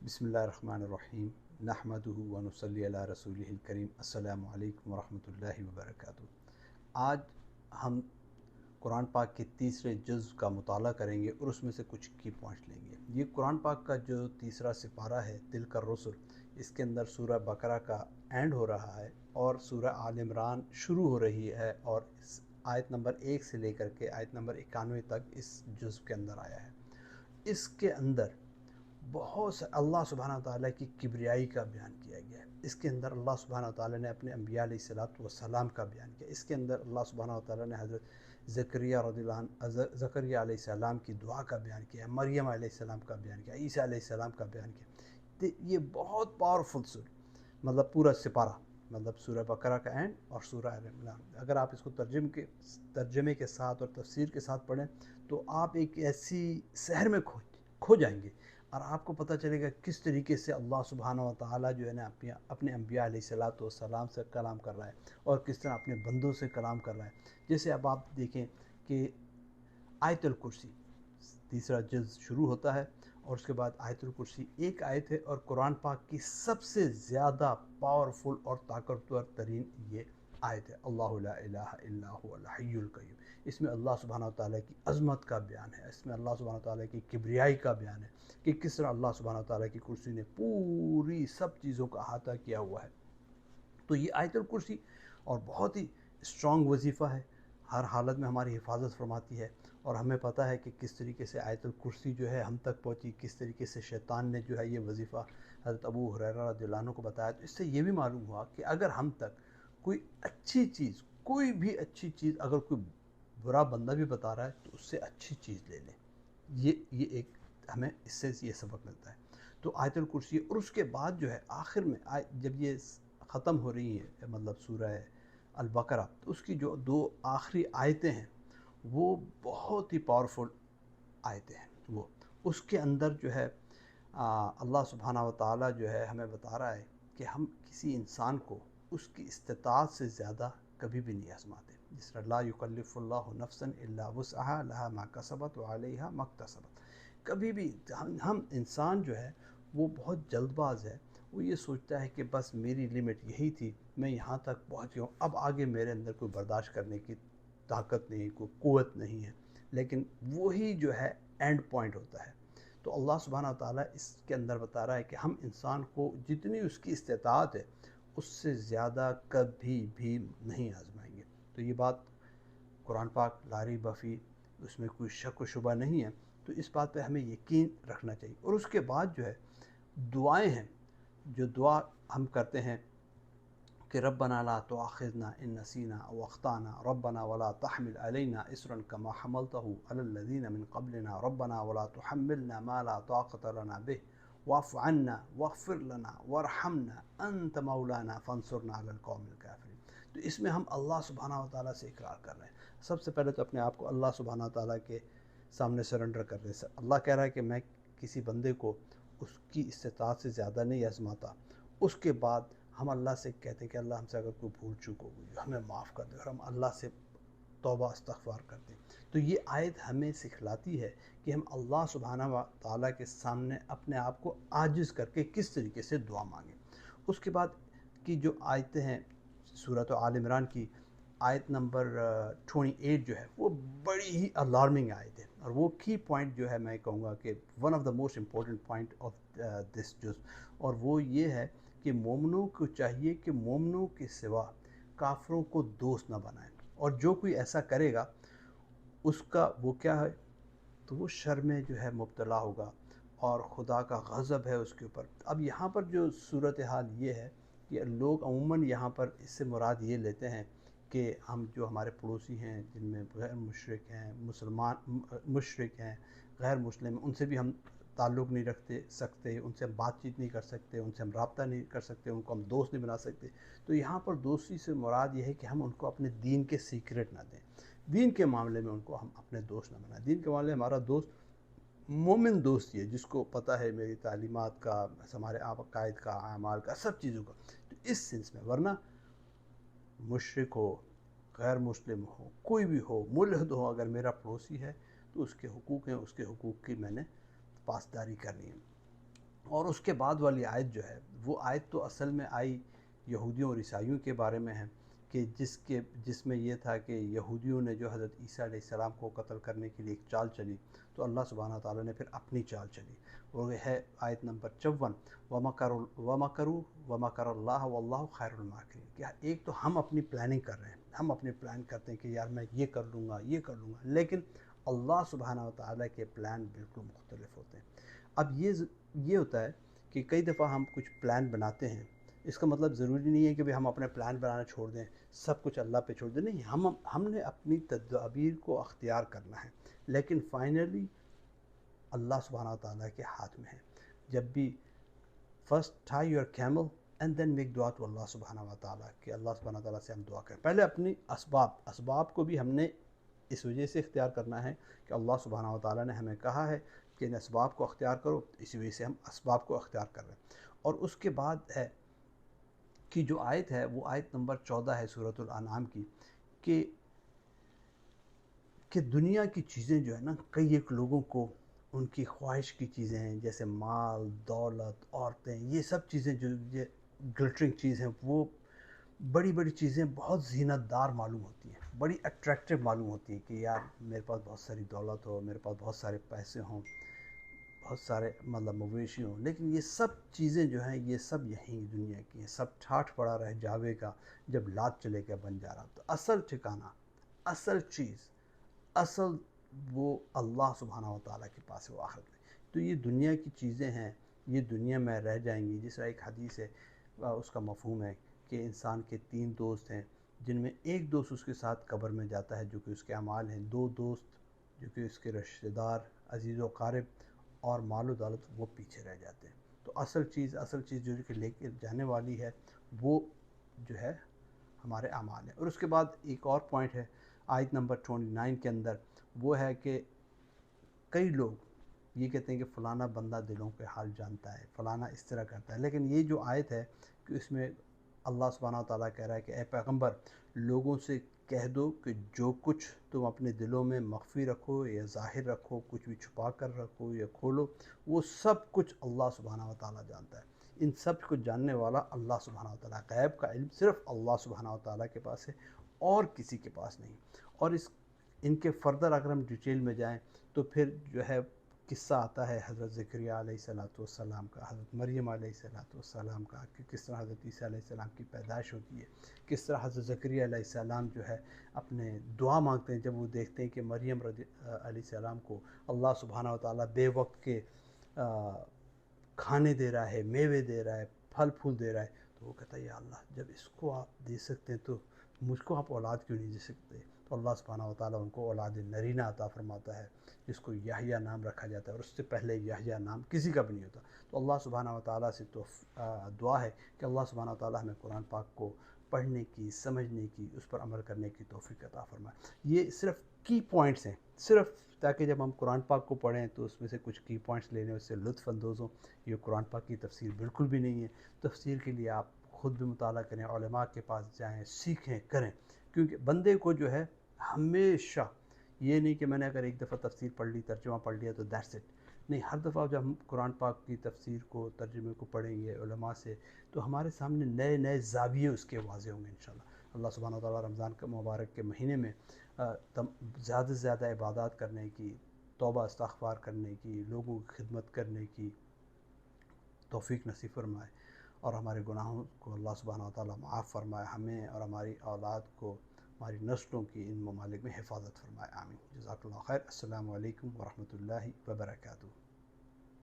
بسم اللہ الرحمن الرحیم نحمدہ و نصلی علی رسولہ الکریم السلام علیکم ورحمۃ اللہ وبرکاتہ۔ آج ہم قرآن پاک کے تیسرے جز کا مطالعہ کریں گے اور اس میں سے کچھ کی پوائنٹس لیں گے۔ یہ قرآن پاک کا جو تیسرا سپارہ ہے تلک الرسل، اس کے اندر سورہ بقرہ کا اینڈ ہو رہا ہے اور سورہ آل عمران شروع ہو رہی ہے، اور اس آیت نمبر 1 سے لے کر کے آیت نمبر 91 تک اس جز کے اندر آیا ہے۔ اس کے اندر بہت سے اللہ سبحانہ تعالیٰ کی کبریائی کا بیان کیا گیا ہے۔ اس کے اندر اللہ سبحانہ تعالیٰ نے اپنے انبیاء علیہ الصلوۃ والسلام کا بیان کیا۔ اس کے اندر اللہ سبحانہ تعالیٰ نے حضرت زکریا رضی اللہ عنہ زکریا علیہ السلام کی دعا کا بیان کیا، مریم علیہ السلام کا بیان کیا، عیسیٰ علیہ السلام کا بیان کیا۔ تو یہ بہت پاورفل مطلب پورا سپارہ، مطلب سورہ بقرہ کا اینڈ اور سورہ آل عمران، اگر آپ اس کو ترجمے کے ساتھ اور تفسیر کے ساتھ پڑھیں تو آپ ایک ایسی سحر میں کھو جائیں گے، اور آپ کو پتہ چلے گا کس طریقے سے اللہ سبحانہ و تعالیٰ جو ہے نا اپنے انبیاء علیہ الصلوۃ والسلام سے کلام کر رہا ہے اور کس طرح اپنے بندوں سے کلام کر رہا ہے۔ جیسے اب آپ دیکھیں کہ آیت الکرسی تیسرا جز شروع ہوتا ہے، اور اس کے بعد آیت الکرسی ایک آیت ہے، اور قرآن پاک کی سب سے زیادہ پاورفل اور طاقتور ترین یہ آیت ہے، اللہ لا الہ الا هو الحی القیوم۔ اس میں اللہ سبحانہ تعالیٰ کی عظمت کا بیان ہے، اس میں اللہ سبحانہ تعالیٰ کی کبریائی کا بیان ہے کہ کس طرح اللہ سبحانہ تعالیٰ کی کرسی نے پوری سب چیزوں کا احاطہ کیا ہوا ہے۔ تو یہ آیت الکرسی اور بہت ہی اسٹرانگ وظیفہ ہے، ہر حالت میں ہماری حفاظت فرماتی ہے، اور ہمیں پتہ ہے کہ کس طریقے سے آیت الکرسی جو ہے ہم تک پہنچی، کس طریقے سے شیطان نے جو ہے یہ وظیفہ حضرت ابو ہریرہ رضی اللہ عنہ کو بتایا۔ تو اس سے یہ بھی معلوم ہوا کہ اگر ہم تک کوئی اچھی چیز، کوئی بھی اچھی چیز، اگر کوئی برا بندہ بھی بتا رہا ہے تو اس سے اچھی چیز لے لیں۔ یہ ایک ہمیں اس سے یہ سبق ملتا ہے۔ تو آیت الکرسی، اور اس کے بعد جو ہے آخر میں جب یہ ختم ہو رہی ہے مطلب سورہ البقرہ، تو اس کی جو دو آخری آیتیں ہیں وہ بہت ہی پاورفل آیتیں ہیں۔ وہ اس کے اندر جو ہے اللہ سبحانہ و تعالیٰ جو ہے ہمیں بتا رہا ہے کہ ہم کسی انسان کو اس کی استطاعت سے زیادہ کبھی بھی نہیں آزماتے، جس طرح لا یکلف اللہ نفسا الا وسعها لها ما کسبت وعلیہا ما اکتسبت۔ کبھی بھی ہم انسان جو ہے وہ بہت جلد باز ہے، وہ یہ سوچتا ہے کہ بس میری لمٹ یہی تھی، میں یہاں تک پہنچ گیا ہوں، اب آگے میرے اندر کوئی برداشت کرنے کی طاقت نہیں، کوئی قوت نہیں ہے، لیکن وہی جو ہے اینڈ پوائنٹ ہوتا ہے۔ تو اللہ سبحانہ تعالیٰ اس کے اندر بتا رہا ہے کہ ہم انسان کو جتنی اس کی استطاعت ہے اس سے زیادہ کبھی بھی نہیں آزمائیں گے۔ تو یہ بات قرآن پاک لا ریب فیہ، اس میں کوئی شک و شبہ نہیں ہے، تو اس بات پہ ہمیں یقین رکھنا چاہیے۔ اور اس کے بعد جو ہے دعائیں ہیں، جو دعا ہم کرتے ہیں کہ ربنا لا تؤاخذنا ان نسینا او اخطانا ربنا ولا تحمل علینا اصرا كما حملته على الذين من قبلنا ربنا ولا تحملنا ما لا طاقة لنا به واعف عنا واغفر لنا وارحمنا انت مولانا فانصرنا على القوم الكافرين۔ تو اس میں ہم اللہ سبحانہ و تعالیٰ سے اقرار کر رہے ہیں، سب سے پہلے تو اپنے آپ کو اللہ سبحانہ و تعالیٰ کے سامنے سرنڈر کر رہے ہیں۔ اللہ کہہ رہا ہے کہ میں کسی بندے کو اس کی استطاعت سے زیادہ نہیں آزماتا۔ اس کے بعد ہم اللہ سے کہتے ہیں کہ اللہ ہم سے اگر کوئی بھول چوک ہو گئی ہمیں معاف کر دے، اور ہم اللہ سے توبہ استغفار کرتے ہیں۔ تو یہ آیت ہمیں سکھلاتی ہے کہ ہم اللہ سبحانہ و تعالیٰ کے سامنے اپنے آپ کو عاجز کر کے کس طریقے سے دعا مانگیں۔ اس کے بعد کی جو آیتیں ہیں سورۃ آل عمران کی آیت نمبر 28 جو ہے وہ بڑی ہی الارمنگ آیت ہے، اور وہ کی پوائنٹ جو ہے میں کہوں گا کہ one of the most important point of this جز، اور وہ یہ ہے کہ مومنوں کو چاہیے کہ مومنوں کے سوا کافروں کو دوست نہ بنائیں، اور جو کوئی ایسا کرے گا اس کا وہ کیا ہے، تو وہ شر میں جو ہے مبتلا ہوگا، اور خدا کا غضب ہے اس کے اوپر۔ اب یہاں پر جو صورتحال یہ ہے کہ لوگ عموماً یہاں پر اس سے مراد یہ لیتے ہیں کہ ہم جو ہمارے پڑوسی ہیں جن میں غیر مشرک ہیں، مسلمان مشرک ہیں، غیر مسلم، ان سے بھی ہم تعلق نہیں رکھتے سکتے، ان سے ہم بات چیت نہیں کر سکتے، ان سے ہم رابطہ نہیں کر سکتے، ان کو ہم دوست نہیں بنا سکتے۔ تو یہاں پر دوستی سے مراد یہ ہے کہ ہم ان کو اپنے دین کے سیکرٹ نہ دیں، دین کے معاملے میں ان کو ہم اپنے دوست نہ بنائیں۔ دین کے معاملے میں ہمارا دوست مومن دوست ہے، جس کو پتہ ہے میری تعلیمات کا، ہمارے عقائد کا، اعمال کا، سب چیزوں کا، تو اس سینس میں۔ ورنہ مشرک ہو، غیر مسلم ہو، کوئی بھی ہو، ملحد ہو، اگر میرا پڑوسی ہے تو اس کے حقوق ہیں، اس کے حقوق کی میں نے پاسداری کرنی ہے۔ اور اس کے بعد والی آیت جو ہے وہ آیت تو اصل میں آئی یہودیوں اور عیسائیوں کے بارے میں ہے، کہ جس میں یہ تھا کہ یہودیوں نے جو حضرت عیسیٰ علیہ السلام کو قتل کرنے کے لیے ایک چال چلی، تو اللہ سبحانہ تعالیٰ نے پھر اپنی چال چلی، وہ ہے آیت نمبر 54، وَمَكَرُوا اللَّهُ وَاللَّهُ خَيْرُ الْمَاكِرِينَ، کہ ایک تو ہم اپنی پلاننگ کر رہے ہیں، ہم اپنی پلان کرتے ہیں کہ یار میں یہ کر لوں گا یہ کر لوں گا، لیکن اللہ سبحانہ تعالیٰ کے پلان بالکل مختلف ہوتے ہیں۔ اب یہ ہوتا ہے کہ کئی دفعہ ہم کچھ پلان بناتے ہیں، اس کا مطلب ضروری نہیں ہے کہ ہم اپنے پلان بنانا چھوڑ دیں، سب کچھ اللہ پہ چھوڑ دیں، نہیں، ہم نے اپنی تدابیر کو اختیار کرنا ہے، لیکن فائنلی اللہ سبحانہ تعالیٰ کے ہاتھ میں ہے۔ جب بھی first tie your camel and then make دعا تو اللہ سبحانہ تعالیٰ، کہ اللہ سبحانہ تعالیٰ سے ہم دعا کریں، پہلے اپنی اسباب کو بھی ہم نے اس وجہ سے اختیار کرنا ہے کہ اللہ سبحانہ تعالیٰ نے ہمیں کہا ہے کہ ان اسباب کو اختیار کرو، اسی وجہ سے ہم اسباب کو اختیار کر رہے ہیں۔ اور اس کے بعد ہے کہ جو آیت ہے وہ آیت نمبر 14 ہے سورۃ الانعام کی، کہ دنیا کی چیزیں جو ہے نا، کئی ایک لوگوں کو ان کی خواہش کی چیزیں ہیں، جیسے مال، دولت، عورتیں، یہ سب چیزیں جو یہ گلٹرنگ چیز ہیں، وہ بڑی بڑی چیزیں بہت زینت دار معلوم ہوتی ہیں، بڑی اٹریکٹیو معلوم ہوتی ہیں، کہ یار میرے پاس بہت ساری دولت ہو، میرے پاس بہت سارے پیسے ہوں، بہت سارے مویشی ہوں، لیکن یہ سب چیزیں جو ہیں یہ سب یہیں دنیا کی ہیں، سب ٹھاٹھ پڑا رہ جاوے گا جب لات چلے کے بن جا رہا۔ تو اصل ٹھکانہ، اصل چیز، اصل وہ اللہ سبحانہ و تعالیٰ کے پاس ہے، وہ آخرت میں۔ تو یہ دنیا کی چیزیں ہیں، یہ دنیا میں رہ جائیں گی۔ جس طرح ایک حدیث ہے، اس کا مفہوم ہے کہ انسان کے 3 دوست ہیں، جن میں ایک دوست اس کے ساتھ قبر میں جاتا ہے جو کہ اس کے اعمال ہیں، 2 دوست جو کہ اس کے رشتہ دار، عزیز و قارب اور مال و دولت، وہ پیچھے رہ جاتے ہیں۔ تو اصل چیز جو کہ لے کے جانے والی ہے وہ جو ہے ہمارے اعمال ہیں۔ اور اس کے بعد ایک اور پوائنٹ ہے آیت نمبر 29 کے اندر، وہ ہے کہ کئی لوگ یہ کہتے ہیں کہ فلانا بندہ دلوں کے حال جانتا ہے، فلانا اس طرح کرتا ہے، لیکن یہ جو آیت ہے کہ اس میں اللہ سبحانہ تعالیٰ کہہ رہا ہے کہ اے پیغمبر، لوگوں سے کہہ دو کہ جو کچھ تم اپنے دلوں میں مخفی رکھو یا ظاہر رکھو، کچھ بھی چھپا کر رکھو یا کھولو، وہ سب کچھ اللہ سبحانہ تعالیٰ جانتا ہے۔ ان سب کو جاننے والا اللہ سبحانہ تعالیٰ، غیب کا علم صرف اللہ سبحانہ تعالیٰ کے پاس ہے اور کسی کے پاس نہیں۔ اور ان کے فردر اگر ہم ڈیٹیل میں جائیں تو پھر جو ہے قصہ آتا ہے حضرت زکریہ علیہ السلام کا، حضرت مریم علیہ السلام کا، کہ کس طرح حضرت عیسیٰ علیہ السلام کی پیدائش ہوتی ہے، کس طرح حضرت زکریہ علیہ السلام جو ہے اپنے دعا مانگتے ہیں جب وہ دیکھتے ہیں کہ مریم علیہ السلام کو اللہ سبحانہ و تعالیٰ بے وقت کے کھانے دے رہا ہے، میوے دے رہا ہے، پھل پھول دے رہا ہے، تو وہ کہتا ہے یا اللہ، جب اس کو آپ دے سکتے ہیں تو مجھ کو آپ اولاد کیوں نہیں دے سکتے؟ تو اللہ سبحانہ و تعالیٰ ان کو اولاد نرینہ عطا فرماتا ہے، جس کو یحییٰ نام رکھا جاتا ہے، اور اس سے پہلے یحییٰ نام کسی کا بھی نہیں ہوتا۔ تو اللہ سبحانہ و تعالیٰ سے تو دعا ہے کہ اللہ سبحانہ و تعالیٰ ہمیں قرآن پاک کو پڑھنے کی، سمجھنے کی، اس پر عمل کرنے کی توفیق عطا فرمائے۔ یہ صرف کی پوائنٹس ہیں، صرف تاکہ جب ہم قرآن پاک کو پڑھیں تو اس میں سے کچھ کی پوائنٹس لینے، اس سے لطف اندوز ہوں۔ یہ قرآن پاک کی تفسیر بالکل بھی نہیں ہے۔ تفسیر کے لیے آپ خود بھی مطالعہ کریں، علماء کے پاس جائیں، سیکھیں، کریں، کیونکہ بندے کو جو ہے ہمیشہ یہ نہیں کہ میں نے اگر ایک دفعہ تفسیر پڑھ لی، ترجمہ پڑھ لیا تو دیٹس اٹ، نہیں، ہر دفعہ جب ہم قرآن پاک کی تفسیر کو، ترجمے کو پڑھیں گے علماء سے، تو ہمارے سامنے نئے نئے زاویے اس کے واضح ہوں گے انشاءاللہ۔ اللہ سبحانہ وتعالیٰ رمضان کے مبارک کے مہینے میں زیادہ سے زیادہ عبادات کرنے کی، توبہ استغفار کرنے کی، لوگوں کی خدمت کرنے کی توفیق نصیب فرمائے، اور ہمارے گناہوں کو اللہ سبحانہ وتعالیٰ معاف فرمائے، ہمیں اور ہماری اولاد کو، ہماری نسلوں کی ان ممالک میں حفاظت فرمائے، آمین۔ جزاک اللہ خیر۔ السلام علیکم ورحمۃ اللہ وبرکاتہ۔